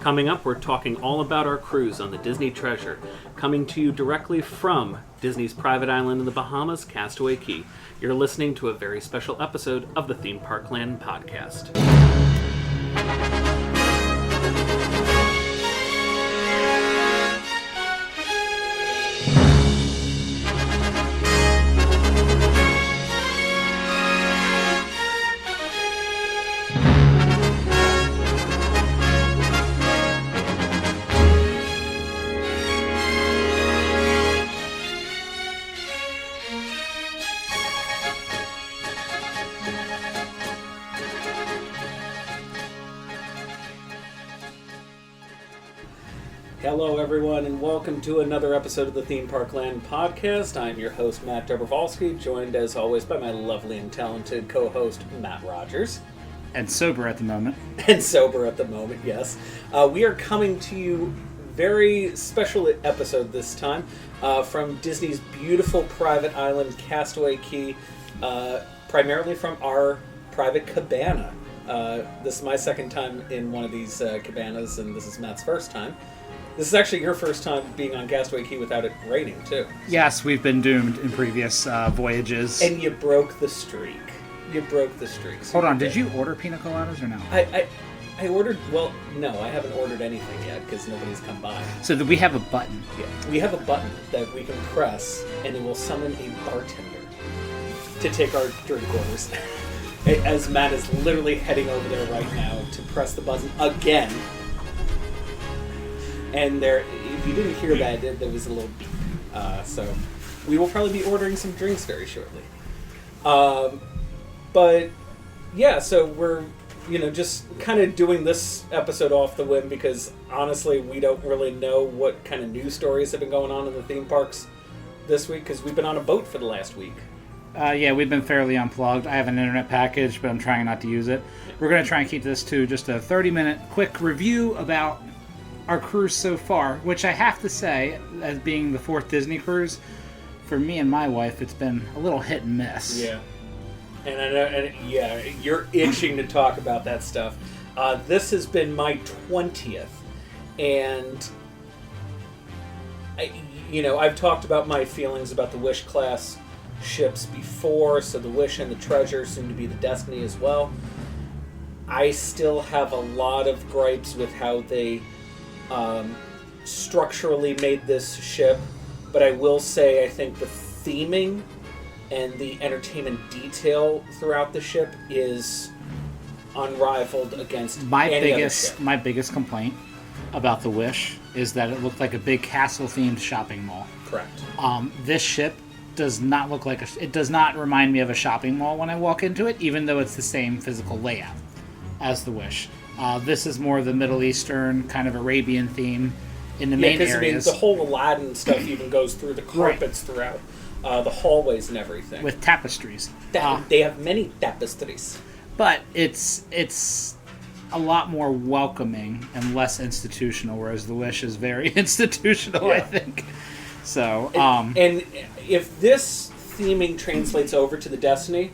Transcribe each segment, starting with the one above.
Coming up, we're talking all about our cruise on the Disney Treasure, coming to you directly from Disney's private island in the Bahamas, Castaway Cay. You're listening to a very special episode of the Theme Park Land podcast. Hello, everyone, and welcome to another episode of the Theme Park Land podcast. I'm your host, Matt Dobrovolsky, joined as always by my lovely and talented co-host, Matt Rogers. And sober at the moment. And sober at the moment, yes. We are coming to you very special episode this time from Disney's beautiful private island, Castaway Cay, primarily from our private cabana. This is my second time in one of these cabanas, and this is Matt's first time. This is actually your first time being on Castaway Cay without it raining, too. Yes, we've been doomed in previous voyages. And you broke the streak. So hold on, did you order pina coladas or no? I ordered, well, no, I haven't ordered anything yet because nobody's come by. So we have a button. Yeah, we have a button that we can press, and it will summon a bartender to take our drink orders. As Matt is literally heading over there right now to press the button again. And there, if you didn't hear that, there was a little beep. So we will probably be ordering some drinks very shortly. But yeah, so we're just kind of doing this episode off the whim because honestly, we don't really know what kind of news stories have been going on in the theme parks this week because we've been on a boat for the last week. Yeah, we've been fairly unplugged. I have an internet package, but I'm trying not to use it. We're going to try and keep this to just a 30-minute quick review about our cruise so far, which I have to say, as being the fourth Disney cruise, for me and my wife, it's been a little hit and miss. Yeah. And I know, you're itching to talk about that stuff. This has been my 20th, and I've talked about my feelings about the Wish class ships before, so the Wish and the Treasure, soon to be the Destiny as well. I still have a lot of gripes with how they structurally made this ship, but I will say I think the theming and the entertainment detail throughout the ship is unrivaled against any other ship. My biggest complaint about the Wish is that it looked like a big castle-themed shopping mall. Correct. This ship does not look like it does not remind me of a shopping mall when I walk into it, even though it's the same physical layout as the Wish. This is more the Middle Eastern, kind of Arabian theme in the main areas. The whole Aladdin stuff even goes through the carpets throughout the hallways and everything. With tapestries. They have many tapestries. But it's a lot more welcoming and less institutional, whereas the Wish is very institutional, I think. So, and if this theming translates over to the Destiny,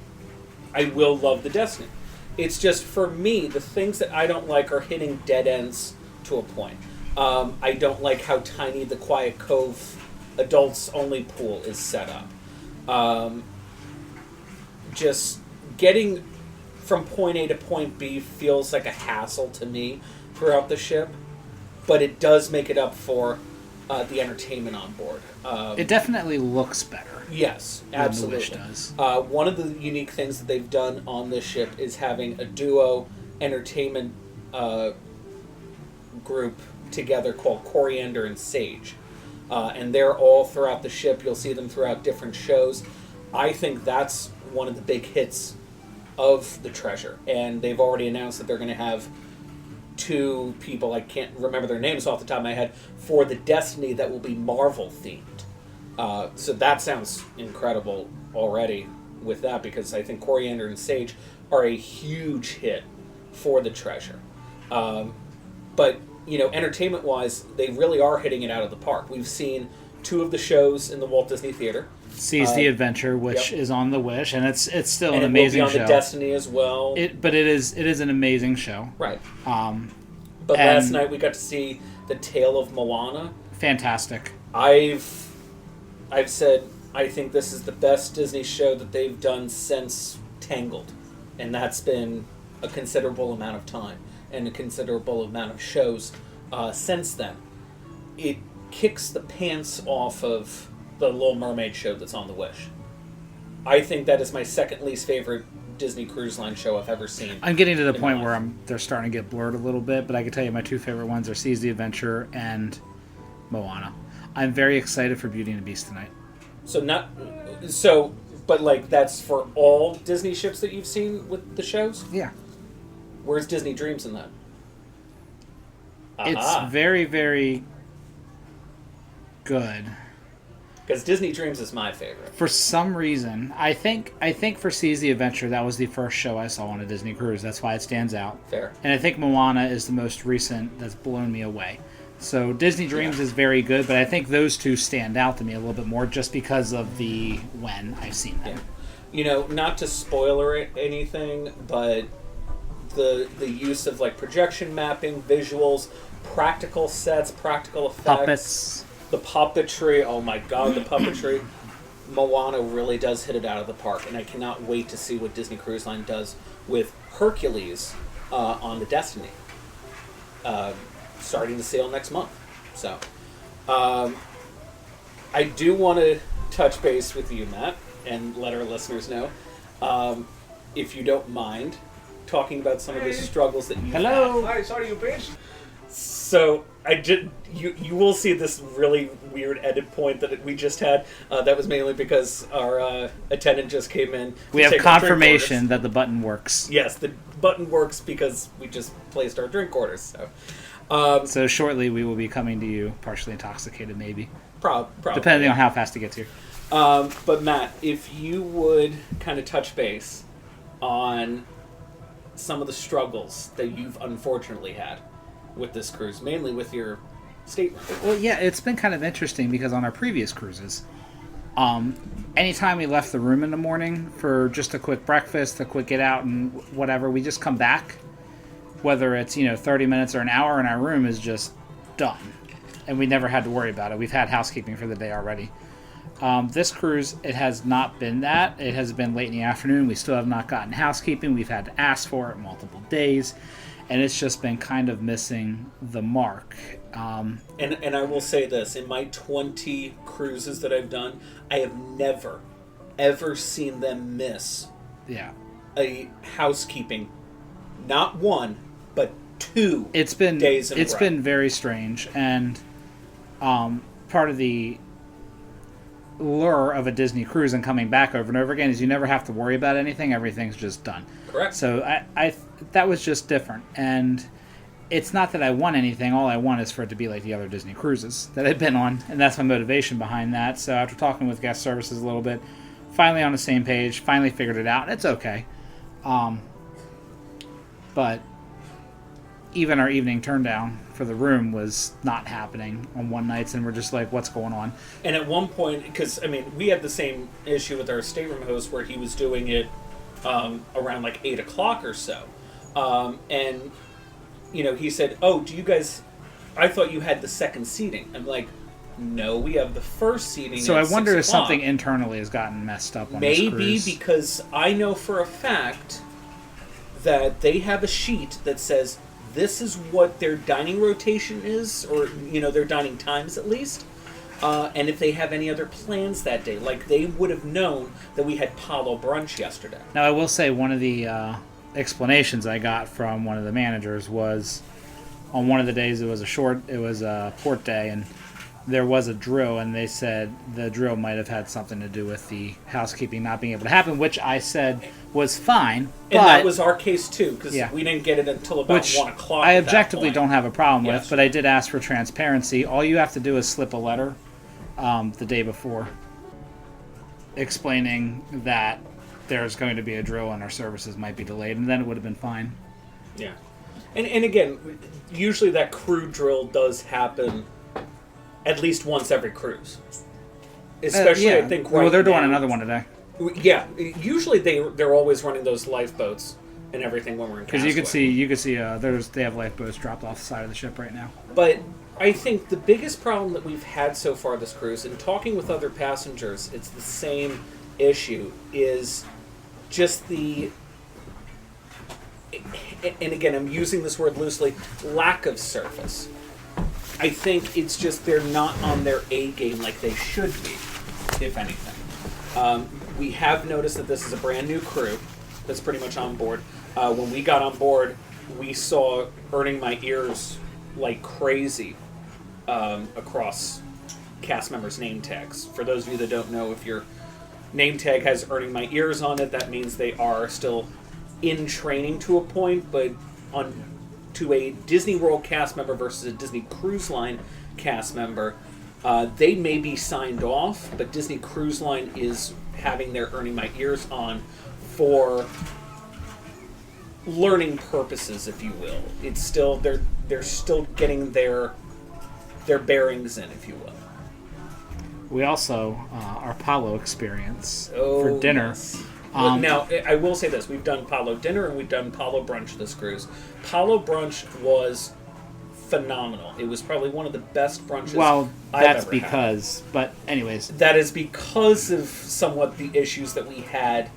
I will love the Destiny. It's just, for me, the things that I don't like are hitting dead ends to a point. I don't like how tiny the Quiet Cove adults-only pool is set up. Just getting from point A to point B feels like a hassle to me throughout the ship, but it does make it up for the entertainment on board. It definitely looks better. Yes, absolutely. The Wish does. One of the unique things that they've done on this ship is having a duo entertainment group together called Coriander and Sage. And they're all throughout the ship. You'll see them throughout different shows. I think that's one of the big hits of the Treasure. And they've already announced that they're going to have two people, I can't remember their names off the top of my head, for the Destiny that will be Marvel themed. So that sounds incredible already with that, because I think Coriander and Sage are a huge hit for the Treasure. But, entertainment-wise, they really are hitting it out of the park. We've seen two of the shows in the Walt Disney Theater. Seize the Adventure, which is on the Wish, and it's still an amazing show. And it will be on the Destiny as well. But it is an amazing show. Right. But last night we got to see the tale of Moana. Fantastic. I've said I think this is the best Disney show that they've done since Tangled, and that's been a considerable amount of time and a considerable amount of shows since then. It kicks the pants off of the Little Mermaid show that's on the Wish. I think that is my second least favorite Disney Cruise Line show I've ever seen. I'm getting to the point where they're starting to get blurred a little bit, but I can tell you my two favorite ones are Seas the Adventure and Moana. I'm very excited for Beauty and the Beast tonight. But like that's for all Disney ships that you've seen with the shows? Yeah. Where's Disney Dreams in that? It's very, very good. Because Disney Dreams is my favorite. For some reason, I think for Seas the Adventure, that was the first show I saw on a Disney cruise. That's why it stands out. Fair. And I think Moana is the most recent that's blown me away. So Disney Dreams is very good, but I think those two stand out to me a little bit more just because of when I've seen them. Yeah. Not to spoiler anything, but the use of like projection mapping, visuals, practical sets, practical effects. Puppets. The puppetry, oh my god, the puppetry. Moana really does hit it out of the park, and I cannot wait to see what Disney Cruise Line does with Hercules on the Destiny. Starting to sail next month. So, I do want to touch base with you, Matt, and let our listeners know, if you don't mind, talking about some of the struggles that you've had. Hi, sorry, you bitch. So you will see this really weird edit point that we just had. That was mainly because our attendant just came in. We have confirmation that the button works. Yes, the button works because we just placed our drink orders. So shortly we will be coming to you partially intoxicated, maybe. Probably. Depending on how fast it gets here. But Matt, if you would kind of touch base on some of the struggles that you've unfortunately had with this cruise, mainly with your stateroom. Well, yeah, it's been kind of interesting because on our previous cruises, anytime we left the room in the morning for just a quick breakfast, a quick get out and whatever, we just come back. Whether it's 30 minutes or an hour, and our room is just done, and we never had to worry about it. We've had housekeeping for the day already. This cruise, it has not been that. It has been late in the afternoon. We still have not gotten housekeeping. We've had to ask for it multiple days. And it's just been kind of missing the mark. And I will say this. In my 20 cruises that I've done, I have never, ever seen them miss a housekeeping. Not one, but 2 days in a row. It's been very strange. And part of the lure of a Disney cruise and coming back over and over again is you never have to worry about anything. Everything's just done. Correct. So I that was just different, and it's not that I want anything. All I want is for it to be like the other Disney cruises that I've been on, and that's my motivation behind that. So after talking with guest services a little bit, finally on the same page, finally figured it out. It's okay, but even our evening turn down for the room was not happening on one nights, and we're just like, what's going on? And at one point, because we had the same issue with our stateroom host where he was doing it around like 8 o'clock or so. And, he said, oh, do you guys, I thought you had the second seating. I'm like, no, we have the first seating. So I wonder if something internally has gotten messed up on this cruise. Maybe because I know for a fact that they have a sheet that says this is what their dining rotation is, or, their dining times at least. And if they have any other plans that day, like they would have known that we had Palo brunch yesterday. Now, I will say one of the explanations I got from one of the managers was on one of the days it was a port day, and there was a drill, and they said the drill might have had something to do with the housekeeping not being able to happen, which I said was fine. And that was our case too, because we didn't get it until about 1 o'clock. I objectively don't have a problem with, but I did ask for transparency. All you have to do is slip a letter the day before explaining that there's going to be a drill and our services might be delayed, and then it would have been fine. Yeah. And again, usually that crew drill does happen at least once every cruise. Especially, I think, well, they're doing another one today. Yeah. Usually they're always running those lifeboats and everything when we're in Because Castaway. you can see they have lifeboats dropped off the side of the ship right now. But I think the biggest problem that we've had so far this cruise, and talking with other passengers, it's the same issue, is just the, and again, I'm using this word loosely, lack of service. I think it's just they're not on their A game like they should be, if anything. We have noticed that this is a brand new crew that's pretty much on board. When we got on board, we saw earning my ears like crazy across cast members' name tags. For those of you that don't know, if your name tag has earning my ears on it, that means they are still in training to a point, but to a Disney World cast member versus a Disney Cruise Line cast member, they may be signed off, but Disney Cruise Line is having their earning my ears on for learning purposes, if you will. It's still they're still getting their bearings in, if you will. We also our Palo experience for dinner. Yes. Now, I will say this. We've done Palo dinner and we've done Palo brunch this cruise. Palo brunch was phenomenal. It was probably one of the best brunches that's because... But anyways. That is because of somewhat the issues that we had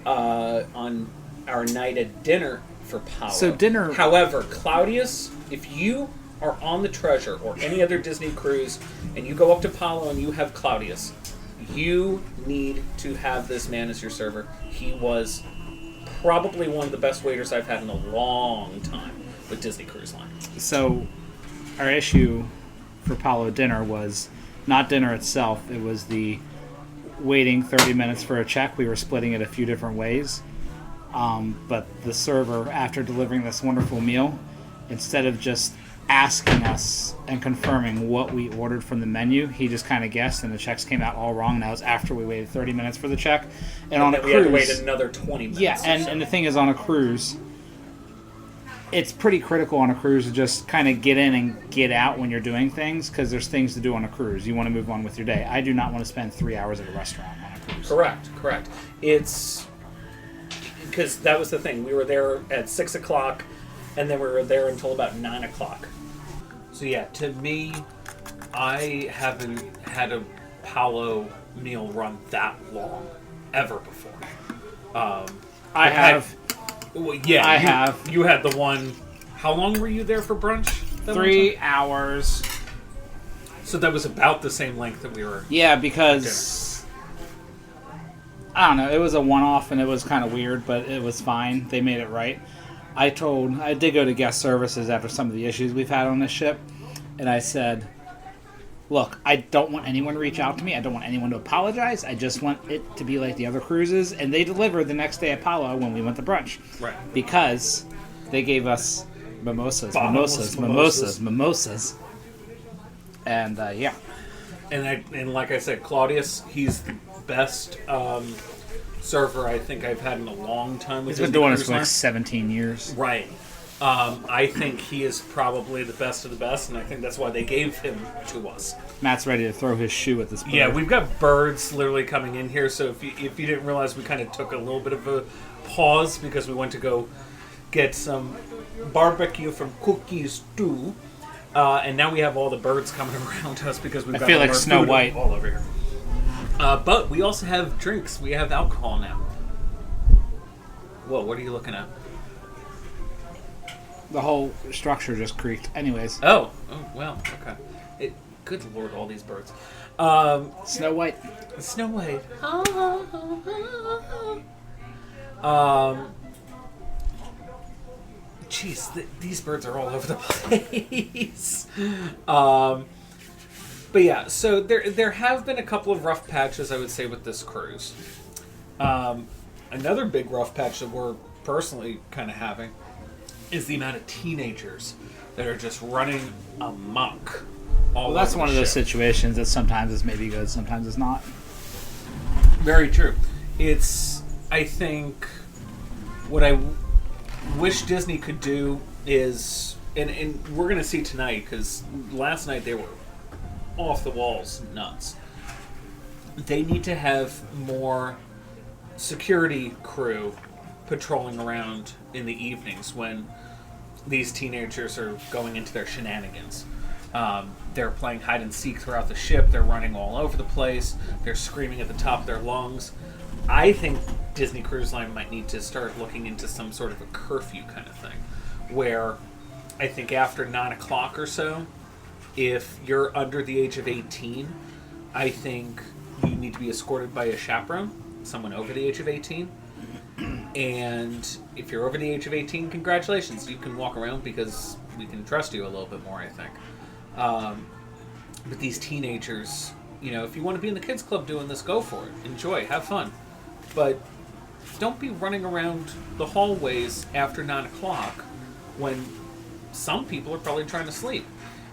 on our night at dinner for Palo. So dinner... However, Claudius, if you are on the Treasure or any other Disney cruise and you go up to Palo and you have Claudius, you need to have this man as your server. He was probably one of the best waiters I've had in a long time with Disney Cruise Line. So our issue for Palo dinner was not dinner itself. It was the waiting 30 minutes for a check. We were splitting it a few different ways. But the server, after delivering this wonderful meal, instead of just asking us and confirming what we ordered from the menu, he just kind of guessed, and the checks came out all wrong. And that was after we waited 30 minutes for the check. And on a cruise, we had to wait another 20 minutes. Yeah, and the thing is, on a cruise, it's pretty critical on a cruise to just kind of get in and get out when you're doing things, because there's things to do on a cruise. You want to move on with your day. I do not want to spend 3 hours at a restaurant on a cruise. Correct. It's because that was the thing. We were there at 6 o'clock, and then we were there until about 9 o'clock. So yeah, to me, I haven't had a Palo meal run that long ever before. I have. I have. You had the one. How long were you there for brunch? 3 hours. So that was about the same length that we were. Yeah, because I don't know. It was a one-off, and it was kind of weird, but it was fine. They made it right. I did go to guest services after some of the issues we've had on this ship, and I said, look, I don't want anyone to reach out to me. I don't want anyone to apologize. I just want it to be like the other cruises. And they delivered the next day at Palo when we went to brunch. Right. Because they gave us mimosas. And, yeah. And like I said, Claudius, he's the best server I think I've had in a long time. He's been doing this for like 17 years. Right. I think he is probably the best of the best, and I think that's why they gave him to us. Matt's ready to throw his shoe at this bird. Yeah, we've got birds literally coming in here, so if you didn't realize, we kind of took a little bit of a pause because we went to go get some barbecue from Cookie Stew, and now we have all the birds coming around us because we've got feel like Snow White all over here. But we also have drinks. We have alcohol now. Whoa, what are you looking at? The whole structure just creaked. Anyways. Oh well, okay. Good Lord, all these birds. Snow White. Snow White. Jeez, these birds are all over the place. But yeah, so there have been a couple of rough patches, I would say, with this cruise. Another big rough patch that we're personally kind of having is the amount of teenagers that are just running amok. Well, that's one of those situations that sometimes is maybe good, sometimes it's not. Very true. It's, I think, what I wish Disney could do is, and we're going to see tonight, because last night they were off the walls nuts. They need to have more security crew patrolling around in the evenings when these teenagers are going into their shenanigans. They're playing hide and seek throughout the ship. They're running all over the place. They're screaming at the top of their lungs. I think Disney Cruise Line might need to start looking into some sort of a curfew kind of thing, where I think after 9 o'clock or so, if you're under the age of 18, I think you need to be escorted by a chaperone, someone over the age of 18. And if you're over the age of 18, congratulations, you can walk around because we can trust you a little bit more, I think. But these teenagers, if you want to be in the kids club doing this, go for it. Enjoy, have fun. But don't be running around the hallways after 9 o'clock when some people are probably trying to sleep.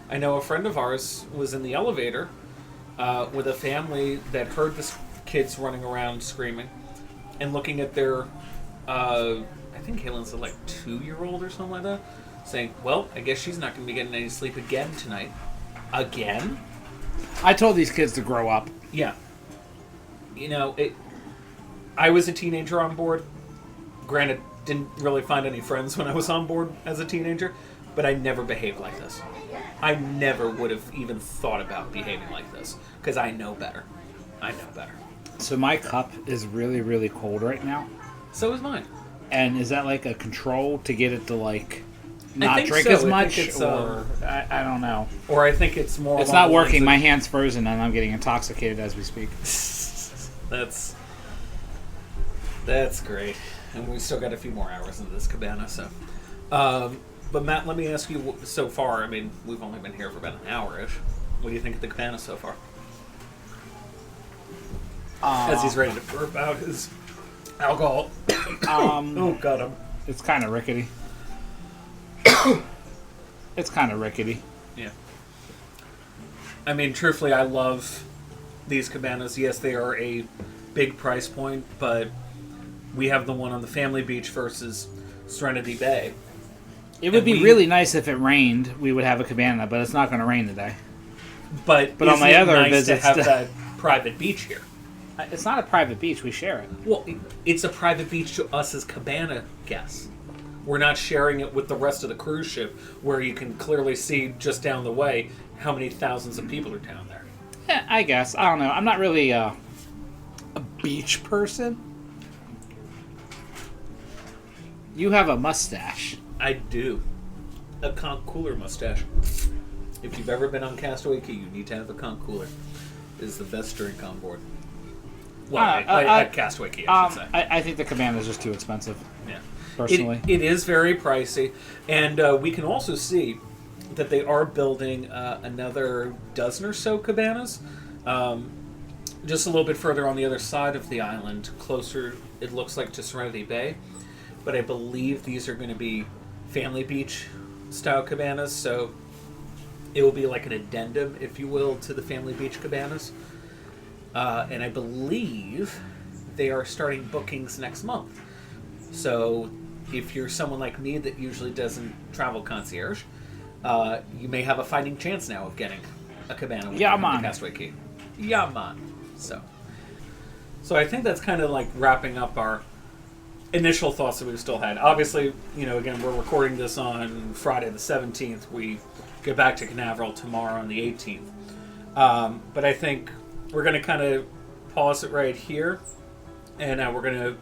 I know a friend of ours was in the elevator with a family that heard the kids running around screaming and looking at their, I think Kaylin's like 2-year-old or something like that, saying, well, I guess she's not going to be getting any sleep again tonight. Again? I told these kids to grow up. Yeah. I was a teenager on board. Granted, didn't really find any friends when I was on board as a teenager, but I never behaved like this. I never would have even thought about behaving like this, because I know better. I know better. So my cup is really, really cold right now. So is mine. And is that like a control to get it to not drink so. as much? Or I don't know. Or I think it's more... It's not working. My hand's frozen and I'm getting intoxicated as we speak. That's great. And we still got a few more hours into this cabana, so... but Matt, let me ask you, so far, I mean, we've only been here for about an hour-ish. What do you think of the cabana so far? As he's ready to burp out his alcohol. Oh, got him. It's kind of rickety. It's kind of rickety. Yeah. I mean, truthfully, I love these cabanas. Yes, they are a big price point, but we have the one on the Family Beach versus Serenity Bay. It would be really nice if it rained. We would have a cabana, but it's not going to rain today. But on my other nice visits, to have that private beach here? It's not a private beach. We share it. Well, it's a private beach to us as cabana guests. We're not sharing it with the rest of the cruise ship, where you can clearly see just down the way how many thousands of people are down there. Yeah, I guess. I don't know. I'm not really a beach person. You have a mustache. I do. A conch cooler mustache. If you've ever been on Castaway Cay, you need to have a conch cooler. It is the best drink on board. Well, at Castaway Cay, I should say. I think the cabana is just too expensive. Yeah. Personally. It is very pricey. And we can also see that they are building another dozen or so cabanas. Just a little bit further on the other side of the island, closer, it looks like, to Serenity Bay. But I believe these are going to be Family Beach style cabanas, so it will be like an addendum, if you will, to the Family Beach cabanas. And I believe they are starting bookings next month. So if you're someone like me that usually doesn't travel concierge, you may have a fighting chance now of getting a cabana with Castaway Cay. Yeah, man. So I think that's kind of like wrapping up our initial thoughts that we've still had. Obviously, again, we're recording this on Friday the 17th. We get back to Canaveral tomorrow on the 18th. But I think we're going to kind of pause it right here, and we're going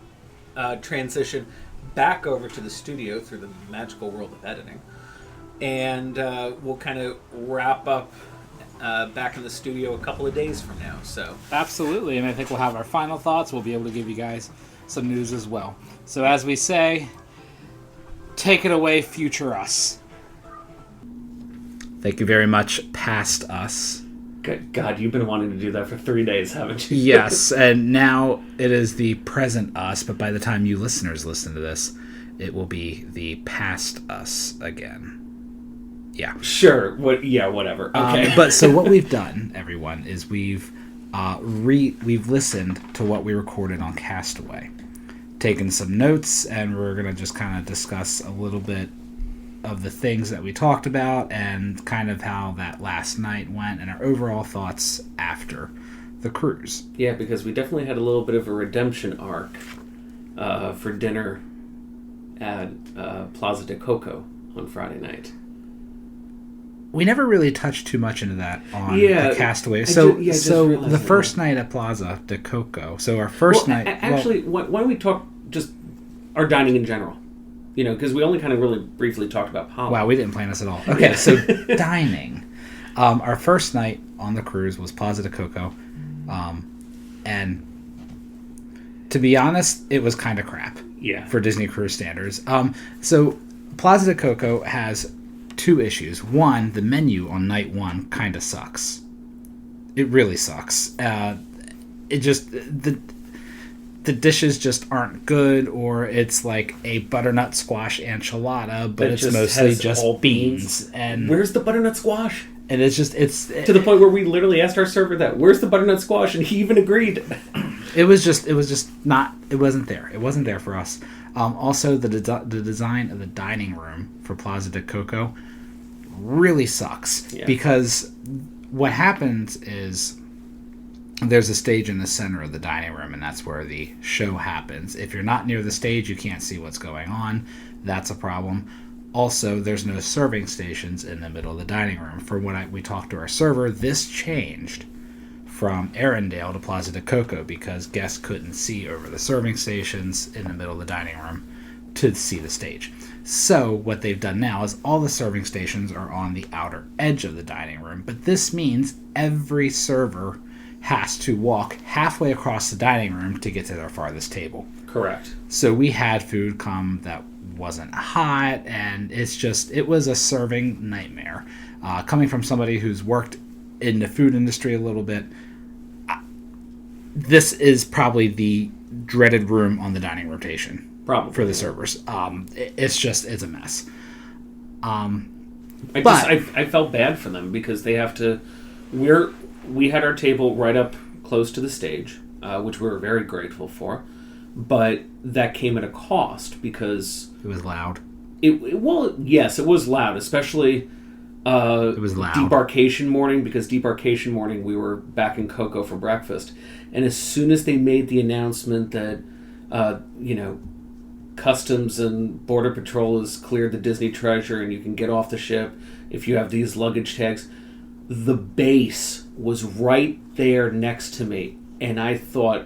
to transition back over to the studio through the magical world of editing. And we'll kind of wrap up back in the studio a couple of days from now. So absolutely, and I think we'll have our final thoughts. We'll be able to give you guys some news as well. So as we say, take it away, future us. Thank you very much, past us. God, you've been wanting to do that for 3 days, haven't you? Yes, and now it is the present us, but by the time you listeners listen to this, it will be the past us again. Yeah. Sure. Whatever. Okay. But so what we've done, everyone, is we've listened to what we recorded on Castaway, taken some notes, and we're going to just kind of discuss a little bit of the things that we talked about and kind of how that last night went and our overall thoughts after the cruise. Yeah, because we definitely had a little bit of a redemption arc for dinner at Plaza de Coco on Friday night. We never really touched too much into that on Yeah, the Castaway. I So, just so realized the that, first night at Plaza de Coco. So our first night. Actually, why don't we talk just our dining in general? You know, because we only kind of really briefly talked about Polly. Wow, we didn't plan this at all. Okay, so dining. Our first night on the cruise was Plaza de Coco, and to be honest, it was kind of crap. Yeah. For Disney Cruise standards. So Plaza de Coco has two issues. One, the menu on night one kind of sucks. It really sucks. It just the dishes just aren't good, or it's like a butternut squash enchilada, but it's mostly just all beans. And where's the butternut squash? And it's to the point where we literally asked our server that, where's the butternut squash? And he even agreed. It wasn't there. It wasn't there for us. Also, the design of the dining room for Plaza de Coco really sucks. Yeah. Because what happens is there's a stage in the center of the dining room, and that's where the show happens. If you're not near the stage, you can't see what's going on. That's a problem. Also, there's no serving stations in the middle of the dining room. From when we talked to our server, this changed from Arendelle to Plaza de Coco because guests couldn't see over the serving stations in the middle of the dining room to see the stage. So what they've done now is all the serving stations are on the outer edge of the dining room, but this means every server has to walk halfway across the dining room to get to their farthest table. Correct. So we had food come that wasn't hot, and it was a serving nightmare. Coming from somebody who's worked in the food industry a little bit, this is probably the dreaded room on the dining rotation. Probably. For the servers. It's a mess. I felt bad for them because they have to. We had our table right up close to the stage, which we were very grateful for, but that came at a cost because it was loud. Yes, it was loud, especially. It was loud. Debarkation morning, because debarkation morning we were back in Coco for breakfast, and as soon as they made the announcement that, Customs and Border Patrol has cleared the Disney Treasure and you can get off the ship if you have these luggage tags, the base was right there next to me, and I thought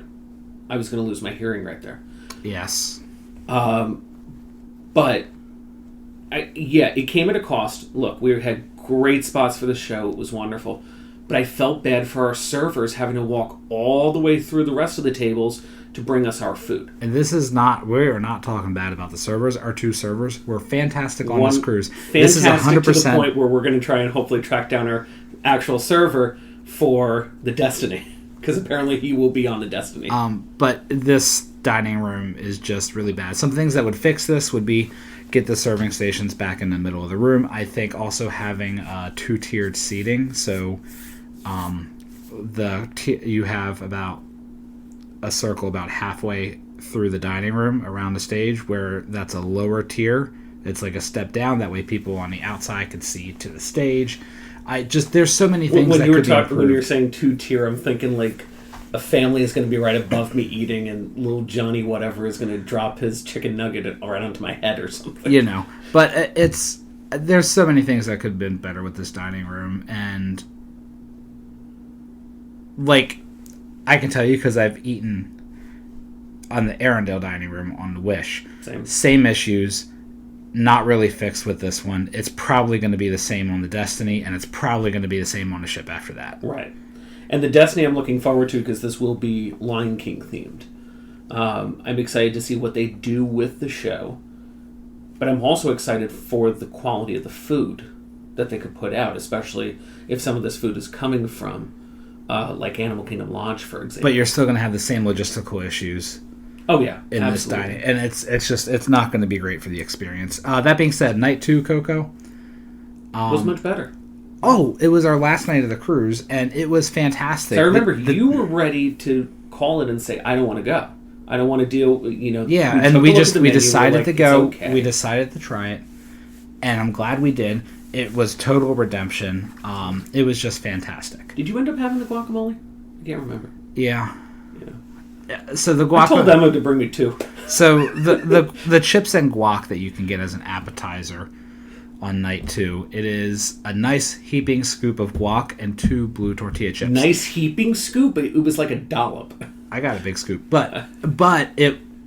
I was going to lose my hearing right there. Yes. But it came at a cost. Look, we had great spots for the show. It was wonderful. But I felt bad for our servers having to walk all the way through the rest of the tables to bring us our food. And we are not talking bad about the servers. Our two servers were fantastic on this cruise. This is 100%. To the point where we're going to try and hopefully track down our actual server for the Destiny. Because apparently he will be on the Destiny. But this dining room is just really bad. Some things that would fix this would be get the serving stations back in the middle of the room. I think also having two-tiered seating. So you have about a circle about halfway through the dining room around the stage where that's a lower tier. It's like a step down. That way people on the outside can see to the stage. There's so many things that could be improved. When you're saying two-tier, I'm thinking like a family is going to be right above me eating, and little Johnny whatever is going to drop his chicken nugget right onto my head or something. But there's so many things that could have been better with this dining room, and like I can tell you because I've eaten on the Arendelle dining room on the Wish. Same issues. Not really fixed with this one. It's probably going to be the same on the Destiny, and it's probably going to be the same on the ship after that. Right. And the Destiny I'm looking forward to because this will be Lion King themed. I'm excited to see what they do with the show, but I'm also excited for the quality of the food that they could put out, especially if some of this food is coming from, like Animal Kingdom Lodge, for example. But you're still going to have the same logistical issues. Oh yeah, in absolutely. This dining, and it's not going to be great for the experience. That being said, night 2 Coco was much better. Oh, it was our last night of the cruise, and it was fantastic. So I remember you were ready to call it and say, "I don't want to go. I don't want to deal." Yeah, and we decided to go. Okay. We decided to try it, and I'm glad we did. It was total redemption. It was just fantastic. Did you end up having the guacamole? I can't remember. Yeah. So the I guac. told Emma to bring me 2. So the chips and guac that you can get as an appetizer on night 2, it is a nice heaping scoop of guac and 2 blue tortilla chips. Nice heaping scoop. It was like a dollop. I got a big scoop, but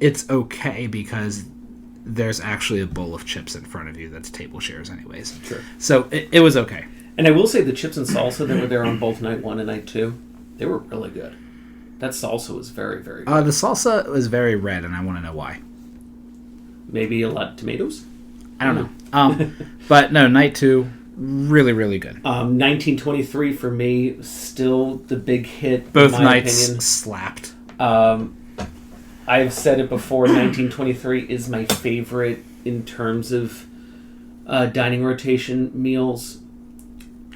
it's okay because there's actually a bowl of chips in front of you that's table shares anyways. Sure. So it was okay. And I will say the chips and salsa that were there on both night 1 and night 2, they were really good. That salsa was very, very good. The salsa was very red, and I want to know why. Maybe a lot of tomatoes? I don't know. But no, night 2, really, really good. 1923 for me, still the big hit. Both in my nights opinion. slapped. I've said it before, 1923 is my favorite in terms of dining rotation meals.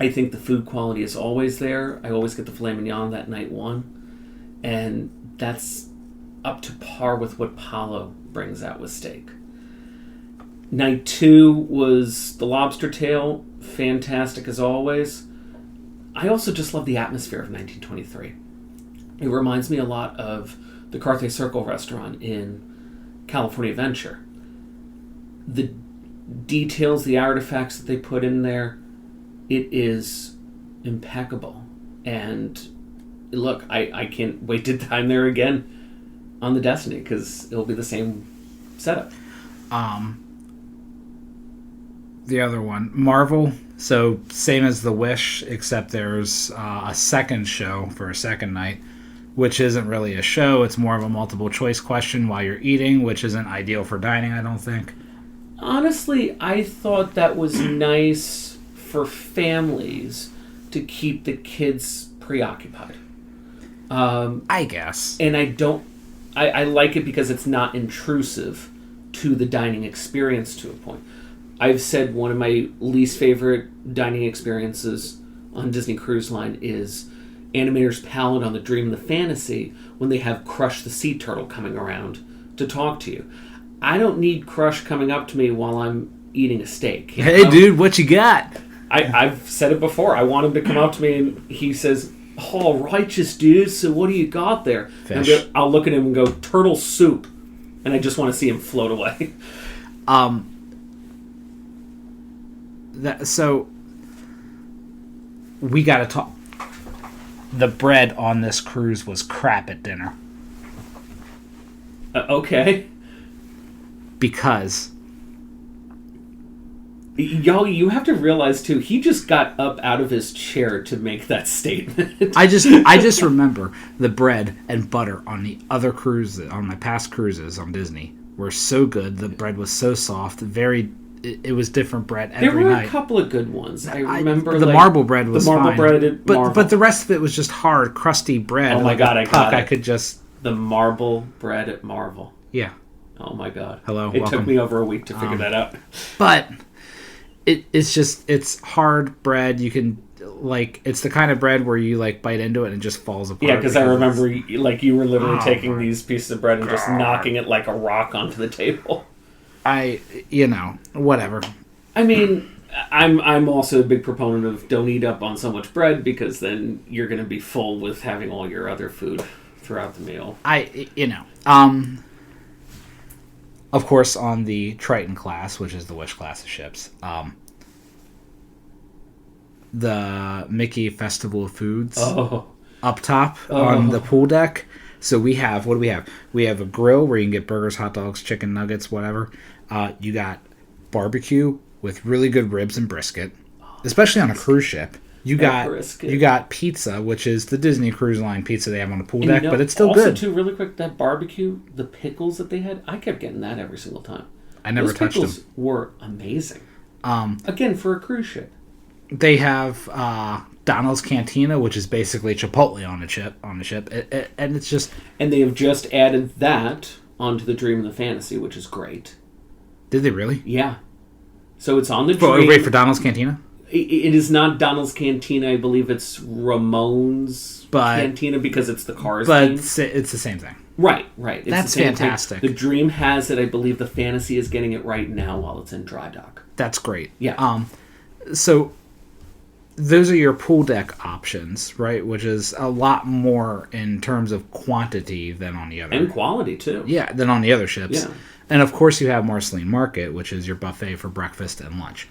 I think the food quality is always there. I always get the filet mignon that night 1. And that's up to par with what Paulo brings out with steak. Night 2 was the lobster tail, fantastic as always. I also just love the atmosphere of 1923. It reminds me a lot of the Carthay Circle restaurant in California Adventure. The details, the artifacts that they put in there, it is impeccable. And look, I can't wait to dine there again on the Destiny because it'll be the same setup. The other one, Marvel. So same as the Wish, except there's a second show for a second night, which isn't really a show. It's more of a multiple choice question while you're eating, which isn't ideal for dining, I don't think. Honestly, I thought that was nice for families to keep the kids preoccupied. I guess. And I like it because it's not intrusive to the dining experience to a point. I've said one of my least favorite dining experiences on Disney Cruise Line is Animator's Palette on the Dream and the Fantasy when they have Crush the Sea Turtle coming around to talk to you. I don't need Crush coming up to me while I'm eating a steak. Hey, dude, what you got? I've said it before. I want him to come up to me and he says, "Oh, righteous dude, so what do you got there?" Fish. I'll look at him and go, "Turtle soup." And I just want to see him float away. So we got to talk. The bread on this cruise was crap at dinner. Okay. Because Y'all, you have to realize too, he just got up out of his chair to make that statement. I just remember the bread and butter on the other cruises, on my past cruises on Disney, were so good. The bread was so soft, it was different bread every night. There were a couple of good ones. I remember the marble bread was fine. But the rest of it was just hard, crusty bread. Oh my God, I got it. I could just the marble bread at Marvel. Yeah. Oh my God. Hello. It welcome. took me over a week to figure that out. But it's hard bread. You can it's the kind of bread where you bite into it and it just falls apart. Yeah, because I remember you were literally taking these pieces of bread and just knocking it like a rock onto the table. Whatever. I mean, I'm also a big proponent of don't eat up on so much bread because then you're going to be full with having all your other food throughout the meal. Of course, on the Triton class, which is the Wish class of ships, the Mickey Festival of Foods up top on the pool deck. So we have, what do we have? We have a grill where you can get burgers, hot dogs, chicken nuggets, whatever. You got barbecue with really good ribs and brisket, especially on a cruise ship. You got pizza, which is the Disney Cruise Line pizza they have on the pool deck, but it's still good. Also, too, really quick, that barbecue, the pickles that they had, I kept getting that every single time. I never touched them. Those pickles were amazing. Again, for a cruise ship. They have Donald's Cantina, which is basically Chipotle on the ship, and it's just... And they have just added that onto the Dream and the Fantasy, which is great. Did they really? Yeah. So it's on the Dream. Wait, for Donald's Cantina? It is not Donald's Cantina. I believe it's Ramon's Cantina because it's the Cars theme. But it's the same thing. Right. It's That's fantastic. The Dream has it. I believe the Fantasy is getting it right now while it's in dry dock. That's great. Yeah. So those are your pool deck options, right? Which is a lot more in terms of quantity than on the other. And quality, too. Yeah, than on the other ships. Yeah. And, of course, you have Marceline Market, which is your buffet for breakfast and lunch.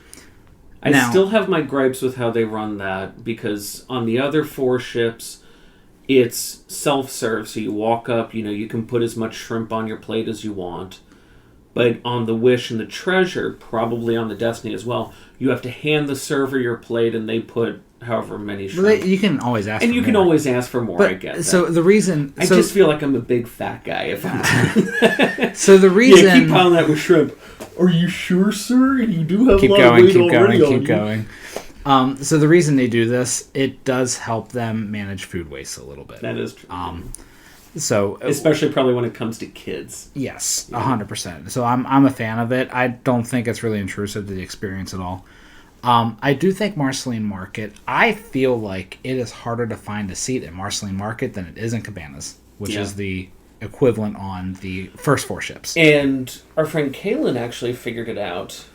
I still have my gripes with how they run that, because on the other 4 ships, it's self-serve, so you walk up, you can put as much shrimp on your plate as you want. But on the Wish and the Treasure, probably on the Destiny as well, you have to hand the server your plate, and they put however many shrimp. Well, you can always ask for more. And you can always ask for more, but, I guess. So the reason... I just feel like I'm a big fat guy if I'm... So the reason... Yeah, keep piling that with shrimp. Are you sure, sir? You do have keep a lot going, of weight keep already going, on keep you. going. So the reason they do this, it does help them manage food waste a little bit. That is true. So especially probably when it comes to kids. Yes, 100%. So I'm a fan of it. I don't think it's really intrusive to the experience at all. I do think Marceline Market, I feel like it is harder to find a seat at Marceline Market than it is in Cabanas, which is the equivalent on the first 4 ships. And our friend Kaylin actually figured it out.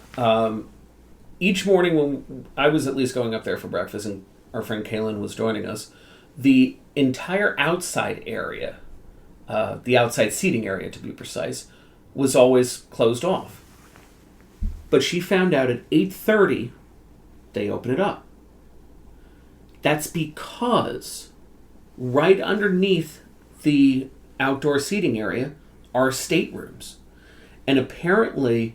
Each morning when I was at least going up there for breakfast and our friend Kaylin was joining us, the entire outside area, the outside seating area to be precise, was always closed off. But she found out at 8:30 they open it up. That's because right underneath the outdoor seating area are staterooms. And apparently,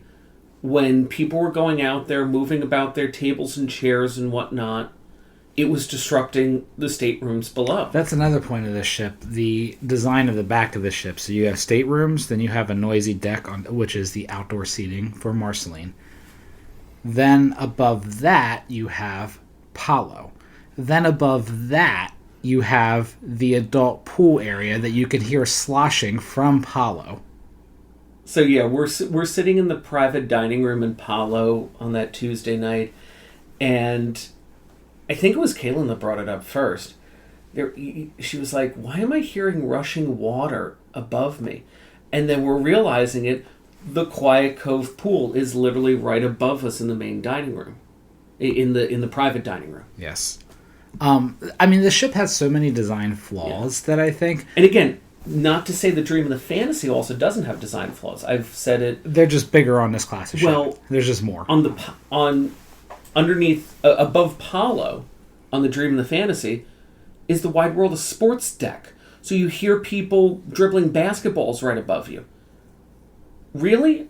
when people were going out there, moving about their tables and chairs and whatnot, it was disrupting the staterooms below. That's another point of this ship, the design of the back of the ship. So you have staterooms, then you have a noisy deck, which is the outdoor seating for Marceline. Then above that, you have Palo. Then above that, you have the adult pool area that you can hear sloshing from Palo. So yeah, we're sitting in the private dining room in Palo on that Tuesday night, and I think it was Kaylin that brought it up first. She was like, "Why am I hearing rushing water above me?" And then we're realizing it. The Quiet Cove pool is literally right above us in the main dining room, in the private dining room. Yes. I mean, the ship has so many design flaws that I think... And again, not to say the Dream and the Fantasy also doesn't have design flaws. I've said it... They're just bigger on this class of ship. Well, there's just more. Underneath, above Palo, on the Dream and the Fantasy, is the Wide World of Sports deck. So you hear people dribbling basketballs right above you. Really?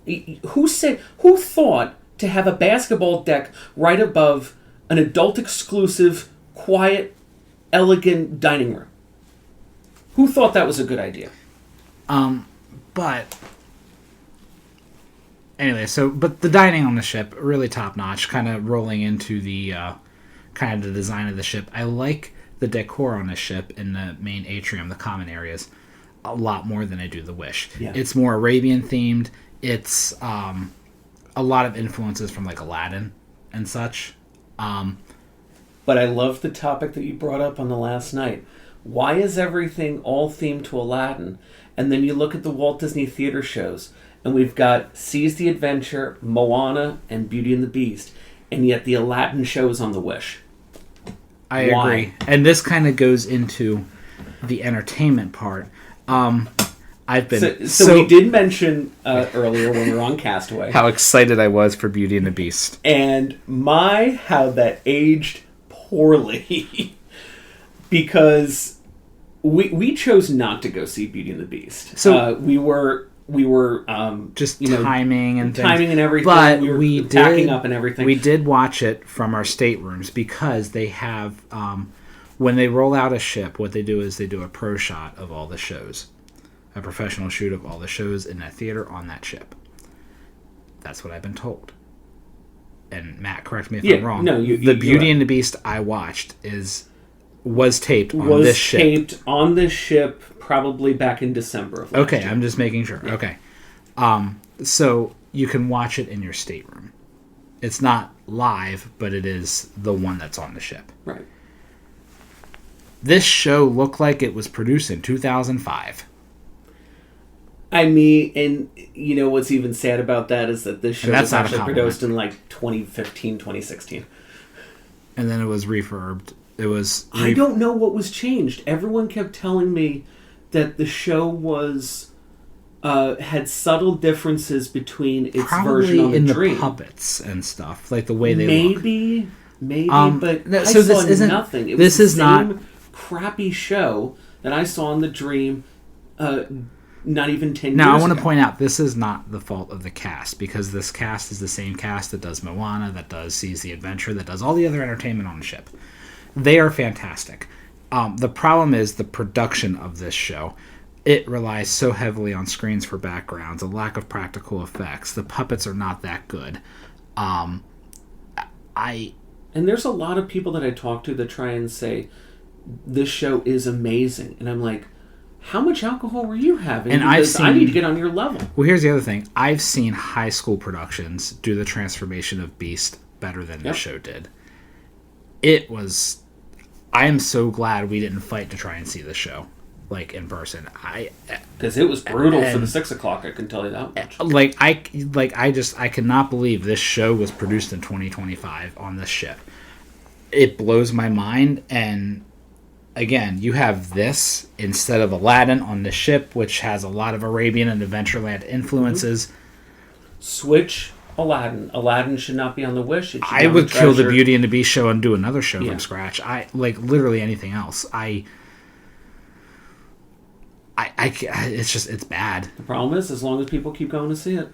Who thought to have a basketball deck right above an adult-exclusive, quiet, elegant dining room? Who thought that was a good idea? But anyway, but the dining on the ship, really top-notch, kind of rolling into the kind of the design of the ship. I like the decor on this ship in the main atrium, the common areas, a lot more than I do the Wish. Yeah. It's more Arabian themed. It's a lot of influences from like Aladdin and such. But I love the topic that you brought up on the last night. Why is everything all themed to Aladdin? And then you look at the Walt Disney Theater shows, and we've got Seize the Adventure, Moana, and Beauty and the Beast, and yet the Aladdin show is on the Wish. I agree. And this kind of goes into the entertainment part. I've been so we did mention earlier when we were on Castaway how excited I was for Beauty and the Beast, and how that aged poorly because we chose not to go see Beauty and the Beast. So we were just timing and everything. But we were packing up and everything. We did watch it from our staterooms because they have when they roll out a ship, what they do is they do a pro shot of all the shows. A professional shoot of all the shows in that theater on that ship. That's what I've been told. And Matt, correct me if I'm wrong. No, the Beauty and the Beast I watched was taped on this ship. Was taped on this ship probably back in December of last year. I'm just making sure. Yeah. Okay. So you can watch it in your stateroom. It's not live, but it is the one that's on the ship. Right. This show looked like it was produced in 2005. I mean, and you know what's even sad about that is that this show was actually not produced in like 2015, 2016. and then it was refurbed. It was. I don't know what was changed. Everyone kept telling me that the show was had subtle differences between its version on the Dream. The puppets and stuff, like the way they look. Maybe, but no, I so saw this isn't nothing. It this was the is same not crappy show that I saw on the Dream. Not even 10 years Now, I want to ago. point out, this is not the fault of the cast, because this cast is the same cast that does Moana, that does Seas the Adventure, that does all the other entertainment on the ship. They are fantastic. The problem is the production of this show. It relies so heavily on screens for backgrounds, a lack of practical effects. The puppets are not that good. And there's a lot of people that I talk to that try and say, this show is amazing. And I'm like, how much alcohol were you having? And because I need to get on your level. Well, here's the other thing. I've seen high school productions do the transformation of Beast better than this show did. It was... I am so glad we didn't fight to try and see this show, like, in person. Because it was brutal for the 6 o'clock, I can tell you that much. I cannot believe this show was produced in 2025 on this ship. It blows my mind, and... Again, you have this instead of Aladdin on the ship, which has a lot of Arabian and Adventureland influences. Switch Aladdin. Aladdin should not be on the Wish. It should I be on would the kill the Treasure. Beauty and the Beast show and do another show from scratch. Literally anything else. It's bad. The problem is, as long as people keep going to see it,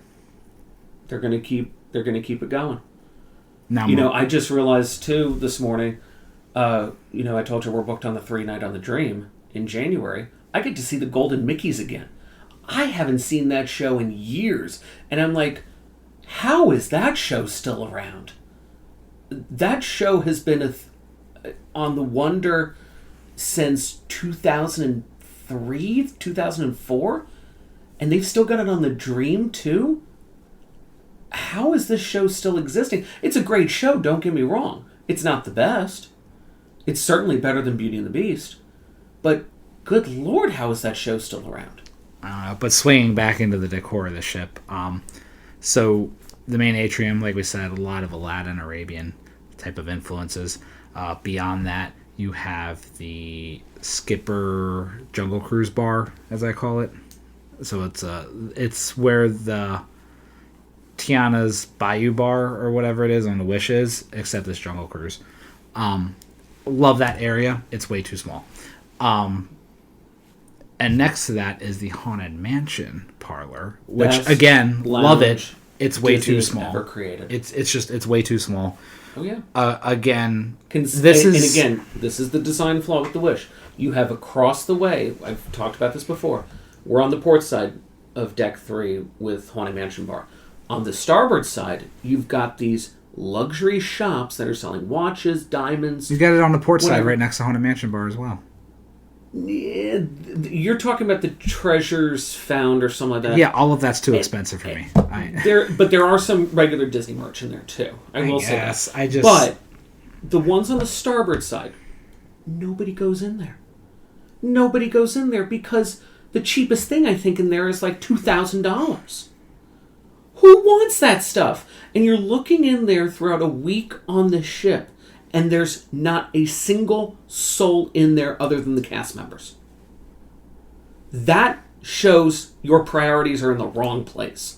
they're going to keep it going. Now, I just realized too this morning. I told you we're booked on the 3-night on the Dream in January. I get to see the Golden Mickeys again. I haven't seen that show in years. And I'm like, how is that show still around? That show has been on the Wonder since 2003, 2004? And they've still got it on the Dream too? How is this show still existing? It's a great show, don't get me wrong. It's not the best. It's certainly better than Beauty and the Beast. But good Lord, how is that show still around? I don't know. But swinging back into the decor of the ship. So the main atrium, like we said, a lot of Aladdin, Arabian type of influences. Beyond that, you have the Skipper Jungle Cruise Bar, as I call it. So it's where the Tiana's Bayou Bar or whatever it is on the Wish is, except it's Jungle Cruise. Love that area. It's way too small. And next to that is the Haunted Mansion parlor, which Best again, love it. lounge It's way Disney too has small. ever created. It's way too small. Oh yeah. Again, This is the design flaw with the Wish. You have across the way. I've talked about this before. We're on the port side of Deck 3 with Haunted Mansion Bar. On the starboard side, you've got these luxury shops that are selling watches, diamonds. you got it on the port side whatever. right next to Haunted Mansion Bar as well. You're talking about the Treasures Found or something like that. Yeah, all of that's too expensive for me. But there are some regular Disney merch in there too. I will say that. But the ones on the starboard side, nobody goes in there. Nobody goes in there because the cheapest thing I think in there is like $2,000. Who wants that stuff? And you're looking in there throughout a week on the ship, and there's not a single soul in there other than the cast members. That shows your priorities are in the wrong place.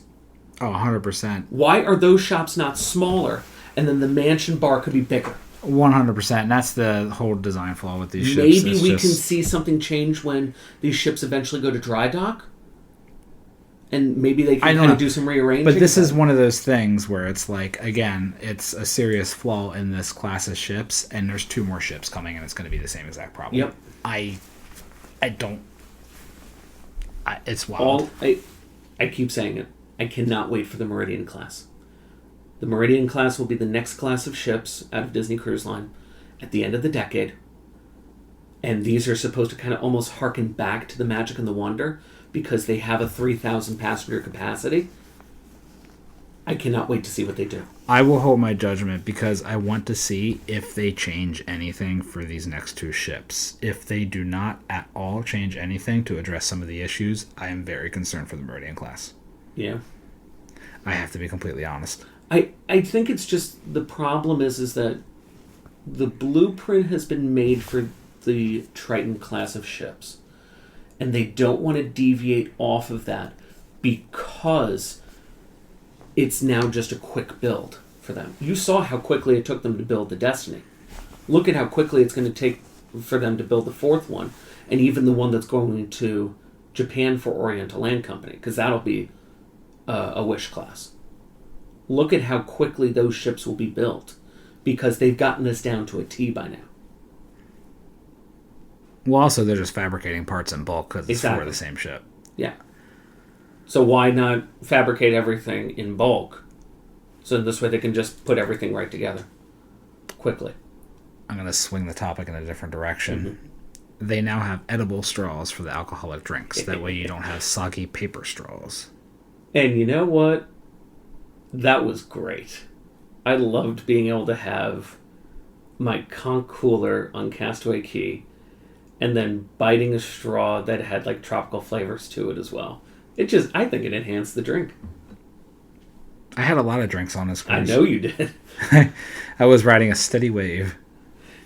Oh, 100%. Why are those shops not smaller, and then the mansion bar could be bigger? 100%. And that's the whole design flaw with these ships. Maybe we can see something change when these ships eventually go to dry dock. And maybe they can kind of do some rearranging. But this is one of those things where it's like, again, it's a serious flaw in this class of ships, and there's 2 more ships coming, and it's going to be the same exact problem. Yep. It's wild. I keep saying it. I cannot wait for the Meridian class. The Meridian class will be the next class of ships out of Disney Cruise Line at the end of the decade. And these are supposed to kind of almost harken back to the Magic and the Wonder because they have a 3,000 passenger capacity. I cannot wait to see what they do. I will hold my judgment because I want to see if they change anything for these next 2 ships. If they do not at all change anything to address some of the issues, I am very concerned for the Meridian class. Yeah. I have to be completely honest. I think it's just the problem is that the blueprint has been made for the Triton class of ships. And they don't want to deviate off of that because it's now just a quick build for them. You saw how quickly it took them to build the Destiny. Look at how quickly it's going to take for them to build the fourth one, and even the one that's going to Japan for Oriental Land Company, because that'll be a Wish class. Look at how quickly those ships will be built, because they've gotten this down to a T by now. Well, also, they're just fabricating parts in bulk because it's Exactly. for the same ship. Yeah. So why not fabricate everything in bulk? So this way they can just put everything right together quickly. I'm going to swing the topic in a different direction. Mm-hmm. They now have edible straws for the alcoholic drinks. That way you don't have soggy paper straws. And you know what? That was great. I loved being able to have my conch cooler on Castaway Cay and then biting a straw that had like tropical flavors to it as well. I think it enhanced the drink. I had a lot of drinks on this cruise. I know you did. I was riding a steady wave.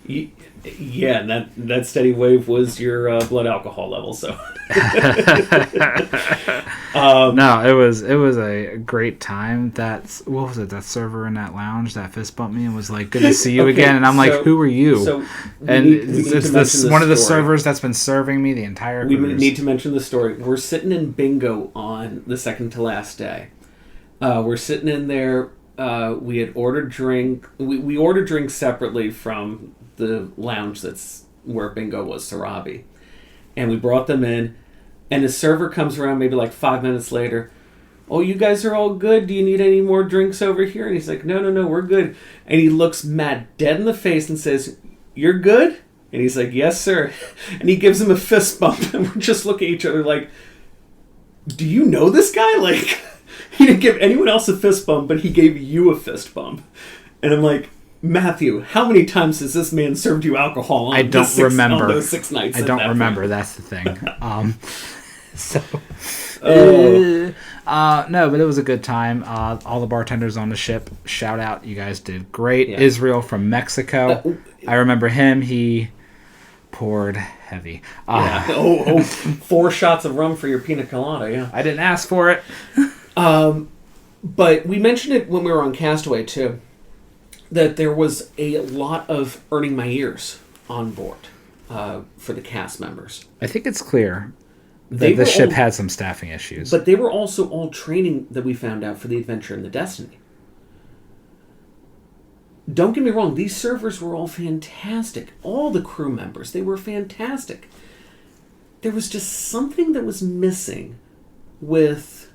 Yeah, and that steady wave was your blood alcohol level. So no, it was a great time. What was it? That server in that lounge that fist bumped me and was like, "Good to see you again." And I'm like, "Who are you?" So it's this one of the servers that's been serving me the entire cruise. We need to mention the story. We're sitting in bingo on the second to last day. We're sitting in there. We had ordered drink. We ordered drinks separately from the lounge that's where bingo was, Sarabi. And we brought them in. And the server comes around maybe like 5 minutes later. "Oh, you guys are all good? Do you need any more drinks over here?" And he's like, No, we're good. And he looks Matt dead in the face and says, "You're good?" And he's like, "Yes, sir." And he gives him a fist bump. And we're just looking at each other like, do you know this guy? Like, he didn't give anyone else a fist bump, but he gave you a fist bump. And I'm like, "Matthew, how many times has this man served you alcohol on I don't remember. on those 6 nights?" I don't remember. That's the thing. No, but it was a good time. All the bartenders on the ship, shout out, you guys did great. Yeah. Israel from Mexico, I remember him. He poured heavy. Yeah. 4 shots of rum for your pina colada. Yeah. I didn't ask for it. But we mentioned it when we were on Castaway too, that there was a lot of earning my ears on board for the cast members. I think it's clear that the ship had some staffing issues. But they were also all training that we found out for the Adventure and the Destiny. Don't get me wrong, these servers were all fantastic. All the crew members, they were fantastic. There was just something that was missing with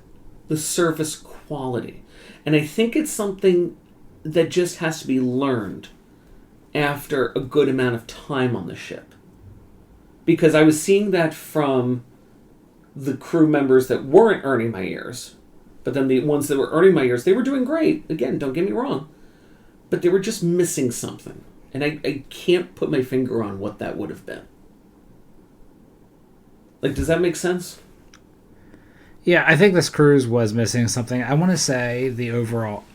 the service quality. And I think it's something that just has to be learned after a good amount of time on the ship. Because I was seeing that from the crew members that weren't earning my ears. But then the ones that were earning my ears, they were doing great. Again, don't get me wrong. But they were just missing something. And I can't put my finger on what that would have been. Like, does that make sense? Yeah, I think this cruise was missing something. I want to say the overall...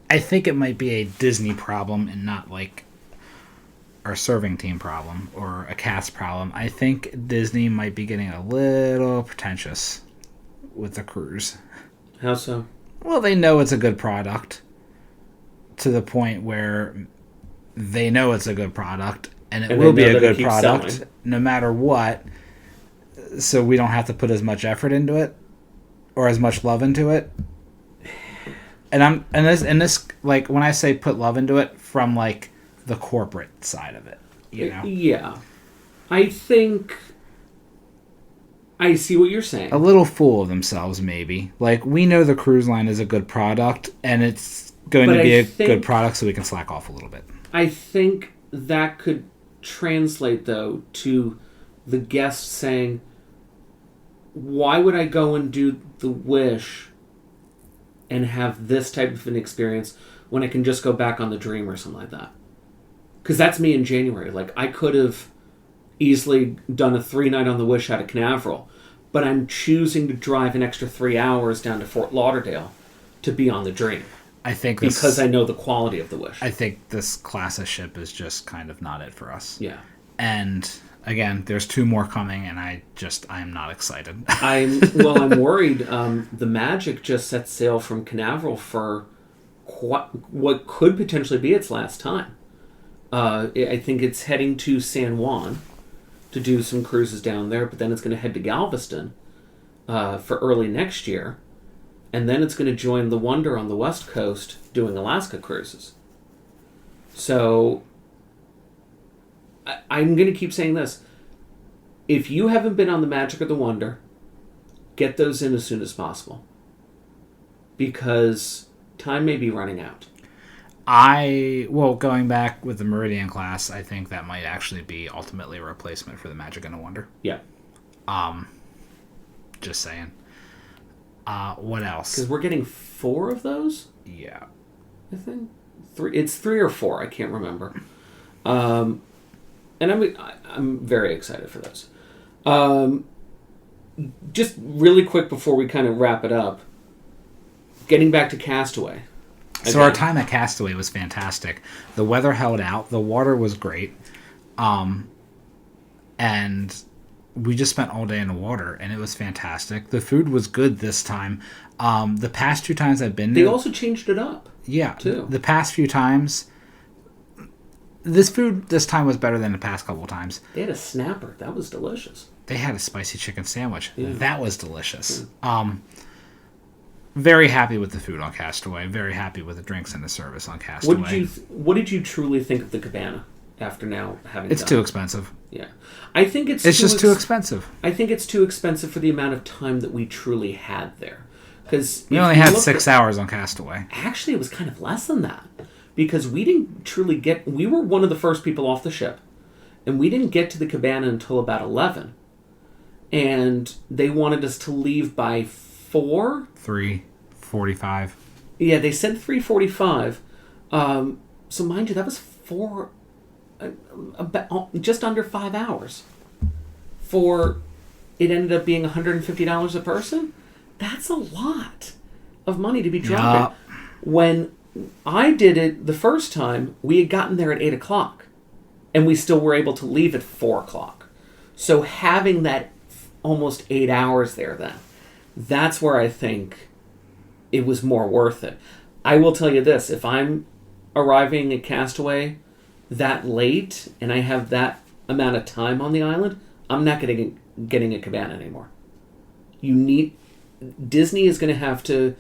I think it might be a Disney problem and not like our serving team problem or a cast problem. I think Disney might be getting a little pretentious with the cruise. How so? Well, they know it's a good product to the point where they know it's a good product and it will be a good product no matter what. So we don't have to put as much effort into it or as much love into it. And this like when I say put love into it from like the corporate side of it, you know. Yeah. I think I see what you're saying. A little full of themselves maybe. Like we know the cruise line is a good product and it's going to be a good product so we can slack off a little bit. I think that could translate though to the guests saying, why would I go and do the Wish and have this type of an experience when I can just go back on the Dream or something like that? Because that's me in January. Like, I could have easily done a 3-night on the Wish out of Canaveral, but I'm choosing to drive an extra 3 hours down to Fort Lauderdale to be on the Dream. I think because I know the quality of the Wish. I think this class of ship is just kind of not it for us. Yeah. And again, there's 2 more coming, and I'm not excited. I'm worried. The Magic just set sail from Canaveral for what could potentially be its last time. I think it's heading to San Juan to do some cruises down there, but then it's going to head to Galveston for early next year. And then it's going to join the Wonder on the West Coast doing Alaska cruises. So I'm going to keep saying this. If you haven't been on the Magic or the Wonder, get those in as soon as possible. Because time may be running out. Going back with the Meridian class, I think that might actually be ultimately a replacement for the Magic and the Wonder. Yeah. Just saying. What else? Because we're getting 4 of those? Yeah. I think. 3. It's 3 or 4. I can't remember. And I'm very excited for those. Just really quick before we kind of wrap it up. Getting back to Castaway. So our time at Castaway was fantastic. The weather held out. The water was great. And we just spent all day in the water, and it was fantastic. The food was good this time. The past 2 times I've been there... They also changed it up. Yeah. Too. The past few times... This food this time was better than the past couple times. They had a snapper. That was delicious. They had a spicy chicken sandwich. Yeah. That was delicious. Yeah. Very happy with the food on Castaway. Very happy with the drinks and the service on Castaway. What did you truly think of the cabana after now having It's too expensive. Yeah. I think it's just too expensive. I think it's too expensive for the amount of time that we truly had there. Because we only had 6 hours on Castaway. Actually, it was kind of less than that. Because we didn't truly we were one of the first people off the ship. And we didn't get to the cabana until about 11. And they wanted us to leave by 4? 3:45. Yeah, they said 3:45. So mind you, that was just under 5 hours. It ended up being $150 a person. That's a lot of money to be dropping. Yep. When I did it the first time, we had gotten there at 8 o'clock. And we still were able to leave at 4 o'clock. So having that almost 8 hours there then, that's where I think it was more worth it. I will tell you this, if I'm arriving at Castaway that late and I have that amount of time on the island, I'm not getting a cabana anymore. Disney is going to have to,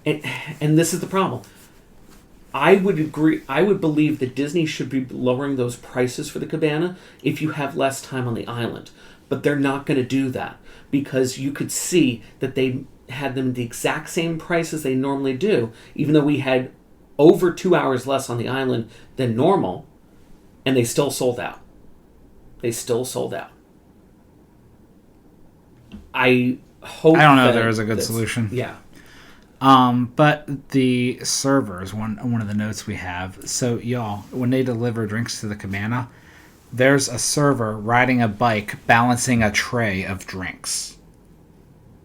and this is the problem. I would believe that Disney should be lowering those prices for the cabana if you have less time on the island. But they're not going to do that because you could see that they had them the exact same price as they normally do, even though we had over 2 hours less on the island than normal, and they still sold out. They still sold out. I hope. I don't know if there is a good solution. Yeah. But the servers, one of the notes we have, so y'all, when they deliver drinks to the cabana, there's a server riding a bike balancing a tray of drinks.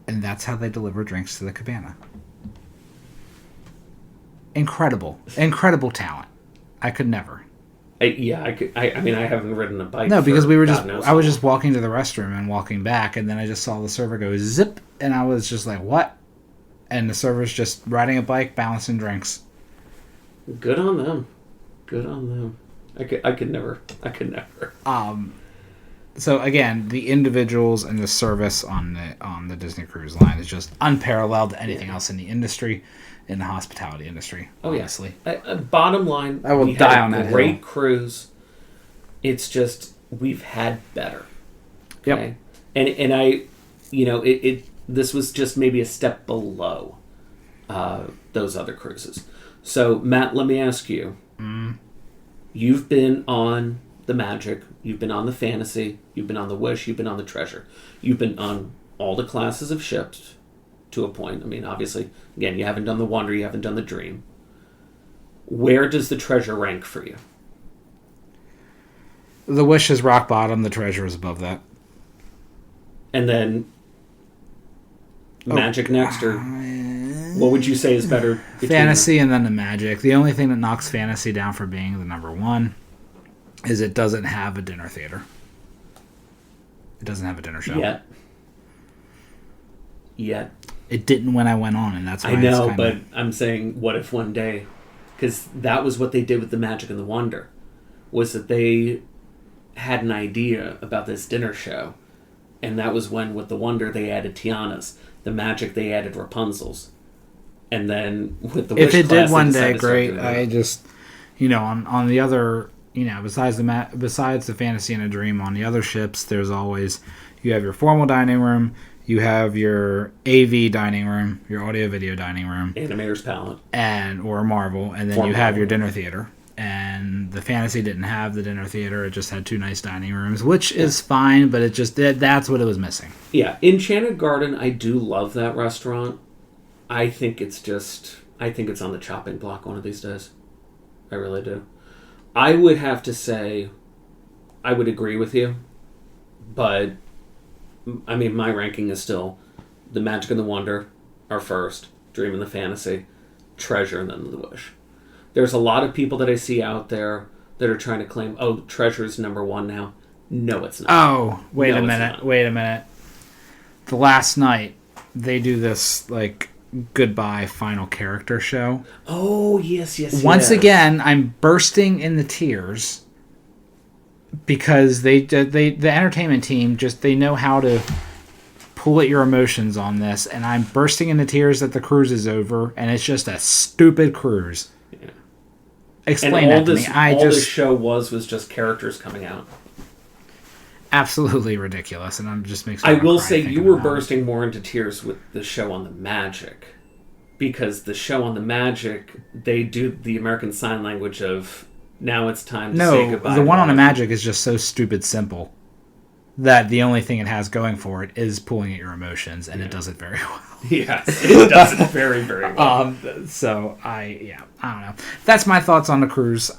And that's how they deliver drinks to the cabana. Incredible talent. I could never. I haven't ridden a bike. No, because I was just walking to the restroom and walking back, and then I just saw the server go zip, and I was just like, what? And the server's just riding a bike, balancing drinks. Good on them. I could never. So again, the individuals and the service on the Disney Cruise Line is just unparalleled to anything else in the industry, in the hospitality industry. Honestly, bottom line, I will die on that hill. Great cruise. It's just we've had better. Okay? Yep. And I, this was just maybe a step below those other cruises. So Matt, let me ask you. You've been on the Magic, you've been on the Fantasy, you've been on the Wish, you've been on the Treasure. You've been on all the classes of ships to a point. I mean, obviously, again, you haven't done the Wonder, you haven't done the Dream. Where does the Treasure rank for you? The Wish is rock bottom, the Treasure is above that. And then Magic next, or What would you say is better? Fantasy and then the Magic. The only thing that knocks Fantasy down for being the number one is it doesn't have a dinner theater. It doesn't have a dinner show. Yet. It didn't when I went on, and that's why I know, but I'm saying, what if one day... Because that was what they did with the Magic and the Wonder, was that they had an idea about this dinner show, and that was when, with the Wonder, they added Tiana's. The Magic, they added Rapunzel's. And then with the Wish if it class, did one they day, decided to start great. doing that. I just, on the other, besides the Fantasy and a Dream, on the other ships, there's always, you have your formal dining room, you have your AV dining room, your audio video dining room, Animator's Palette, or Marvel, and then Or you have Marvel. your dinner theater. And the Fantasy didn't have the dinner theater; it just had two nice dining rooms, which is fine. But it just that's what it was missing. Yeah, Enchanted Garden, I do love that restaurant. I think it's on the chopping block one of these days. I really do. I would have to say, I would agree with you, but I mean, my ranking is still the Magic and the Wonder are first, Dream and the Fantasy, Treasure, and then the Wish. There's a lot of people that I see out there that are trying to claim, oh, Treasure's number one now. No, it's not. Oh, wait No, a it's minute. not. Wait a minute. The last night, they do this, goodbye final character show. Oh, yes. Once again, I'm bursting into tears because the entertainment team they know how to pull at your emotions on this, and I'm bursting into tears that the cruise is over, and it's just a stupid cruise. Yeah. Explain that to me. This show was just characters coming out. Absolutely ridiculous, and I'm just makes me I wanna will cry say thinking you were about it. bursting more into tears with the show on the Magic, because the show on the Magic, they do the American Sign Language of now it's time to say goodbye. No, the one to on the all Magic is just so stupid simple that the only thing it has going for it is pulling at your emotions, and it does it very well. Yes, it does it very, very well. So I don't know. That's my thoughts on the cruise.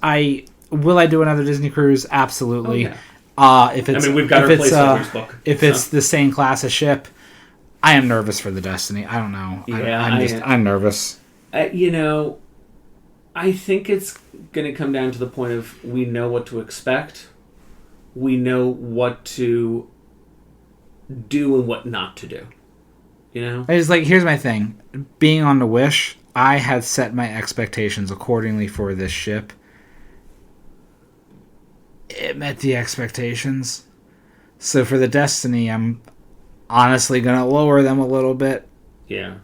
Will I do another Disney cruise? Absolutely. Oh, yeah. If it's, we've got if our it's, placeholders book. If it's the same class of ship, I am nervous for the Destiny. I don't know. Yeah, I'm nervous. I think it's going to come down to the point of we know what to expect. We know what to do and what not to do. It's here's my thing. Being on the Wish, I had set my expectations accordingly for this ship. It met the expectations. So for the Destiny, I'm honestly going to lower them a little bit. Yeah.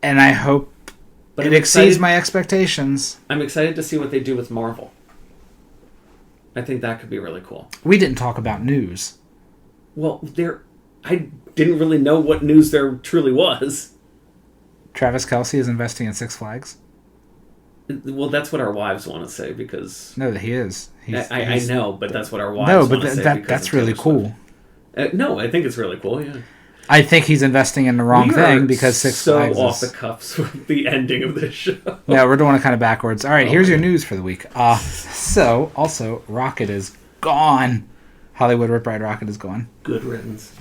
And I hope it exceeds my expectations. I'm excited to see what they do with Marvel. I think that could be really cool. We didn't talk about news. Well, I didn't really know what news there truly was. Travis Kelce is investing in Six Flags. Well, that's what our wives want to say because... No, he is. I know, but that's what our wives want to say. That's really cool. No, I think it's really cool, yeah. I think he's investing in the wrong thing because Six Flags so off the cuffs with the ending of this show. Yeah, we're doing it kind of backwards. All right, here's your news for the week. So, also, Rocket is gone. Hollywood Rip Ride Rocket is gone. Good riddance.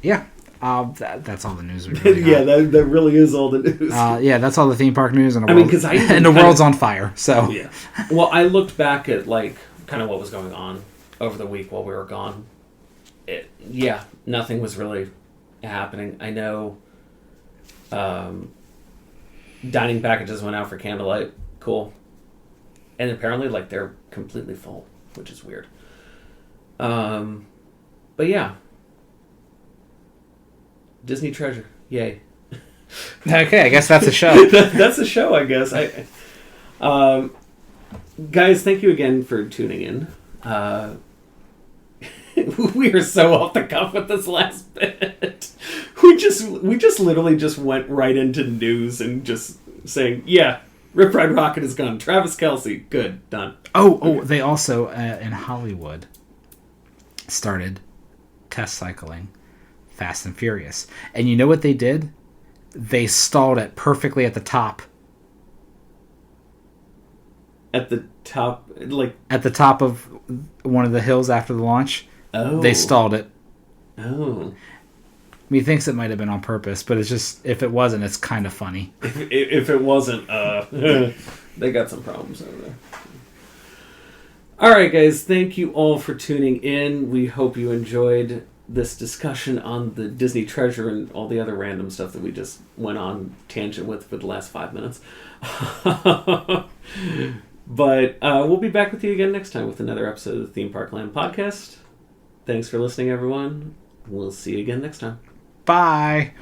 Yeah. That's all the news we really got. Yeah, that really is all the news. Yeah, that's all the theme park news, and the world's on fire. So yeah. Well, I looked back at kind of what was going on over the week while we were gone. Nothing was really happening. I know dining packages went out for candlelight. Cool. And apparently, they're completely full, which is weird. But yeah. Disney Treasure. Yay. Okay, I guess that's a show. That's a show, I guess. Guys, thank you again for tuning in. We are so off the cuff with this last bit. We just literally just went right into news and just saying, yeah, Rip Ride Rocket is gone. Travis Kelce, good, done. Oh, they also in Hollywood started test cycling Fast and Furious. And you know what they did? They stalled it perfectly at the top. At the top, At the top of one of the hills after the launch. Oh. They stalled it. Oh. Methinks it might have been on purpose, but it's just, if it wasn't, it's kind of funny. If it wasn't, they got some problems over there. All right, guys, thank you all for tuning in. We hope you enjoyed this discussion on the Disney treasure and all the other random stuff that we just went on tangent with for the last 5 minutes. But we'll be back with you again next time with another episode of the Theme Park Land podcast. Thanks for listening, everyone. We'll see you again next time. Bye.